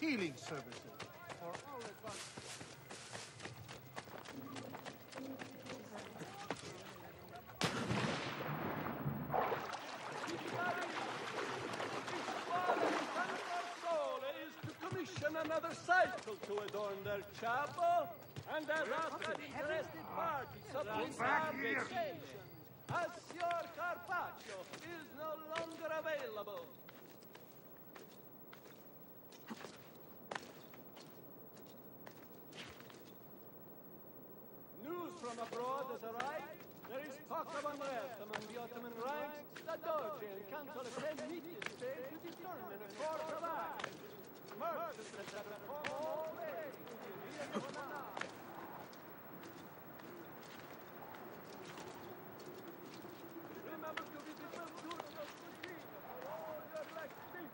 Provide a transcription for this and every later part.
healing services for all advanced. Another cycle to adorn their chapel, and as after the interested parties supplement our vacations, as Signor Carpaccio is no longer available. News from abroad has arrived. There is talk of unrest among the Ottoman ranks. The Doge and Council of 10 meet this day to determine a course of action. Merchants that have come all day to remember to visit the Church of Cucina for all your blacksmithing,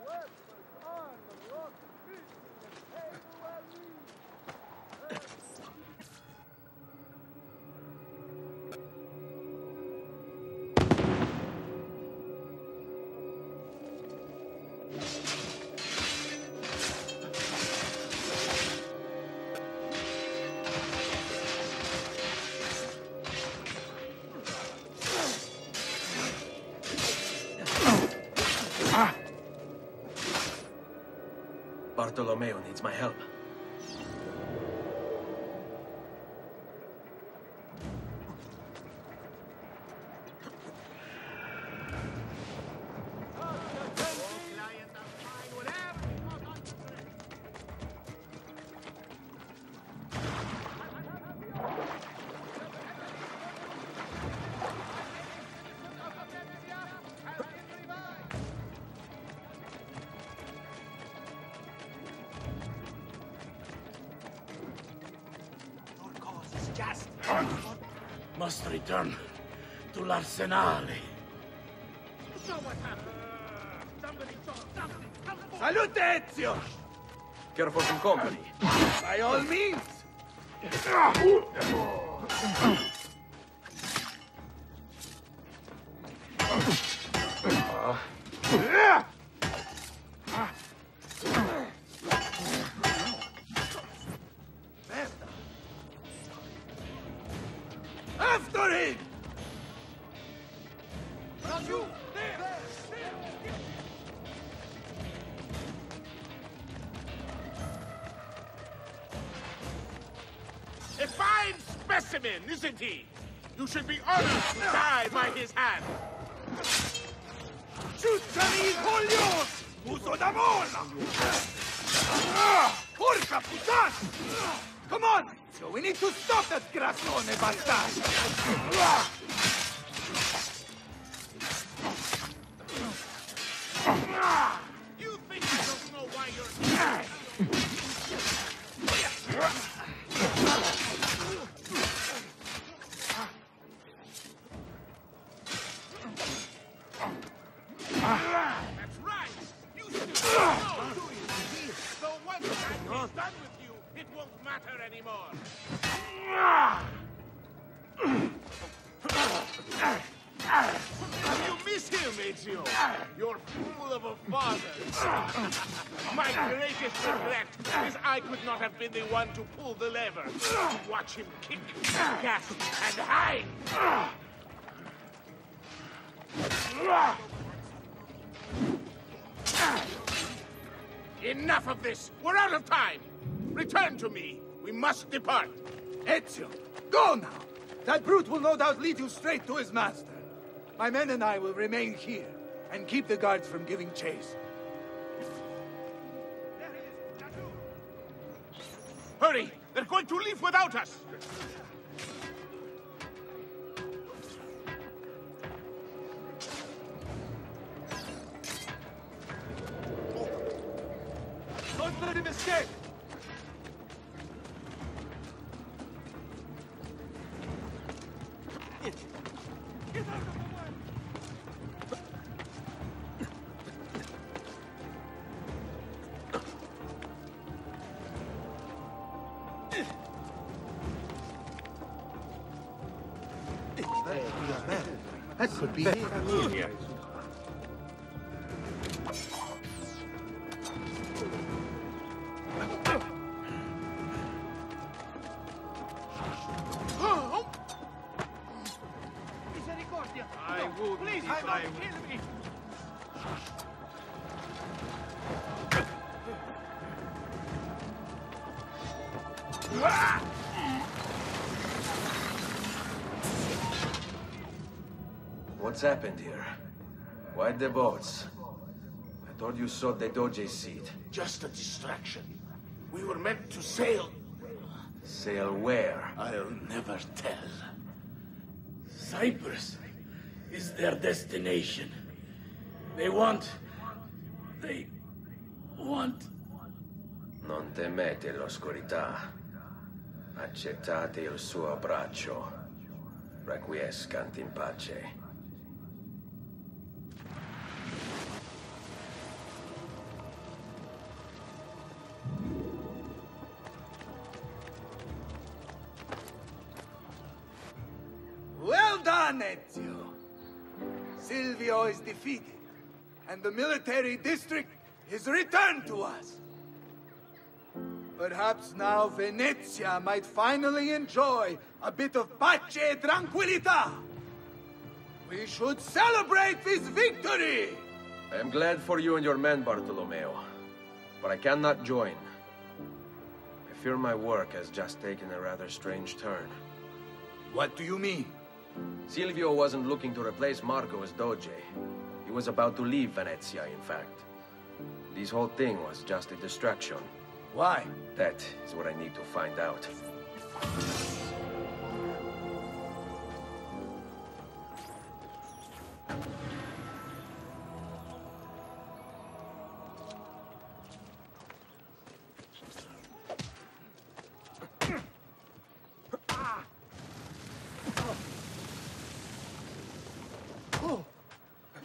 weapons, armor, rock, fishing, and table needs. Bartolomeo needs my help. Must return to l'Arsenale. Salute, Ezio! Care for some company? By all means! After him! A fine specimen, isn't he? You should be honored to die by his hand. Ciucciari coglioni! Uso da molla! Porca puttana! Come on! So we need to stop that grassone bastard! You think I don't know why you're here? That's right! You still know, do you? So once that is done with you, it won't matter anymore. You miss him, Ezio. You're fool of a father. My greatest regret is I could not have been the one to pull the lever. To watch him kick, gasp, and hide. Enough of this! We're out of time! Return to me! We must depart! Ezio, go now! That brute will no doubt lead you straight to his master. My men and I will remain here and keep the guards from giving chase. Hurry! They're going to leave without us! Don't let him escape! Get out of the way! That could be it. time. Kill me. What's happened here? Why the boats? I thought you sought the Doge's seat. Just a distraction. We were meant to sail. Sail where? I'll never tell. Cyprus is their destination. They want... Non temete l'oscurità. Accettate il suo abbraccio. Requiescant in pace. Well done, Ezio. Silvio is defeated, and the military district is returned to us. Perhaps now Venezia might finally enjoy a bit of pace e tranquillità. We should celebrate this victory! I am glad for you and your men, Bartolomeo. But I cannot join. I fear my work has just taken a rather strange turn. What do you mean? Silvio wasn't looking to replace Marco as Doge. He was about to leave Venezia, in fact. This whole thing was just a distraction. Why? That is what I need to find out.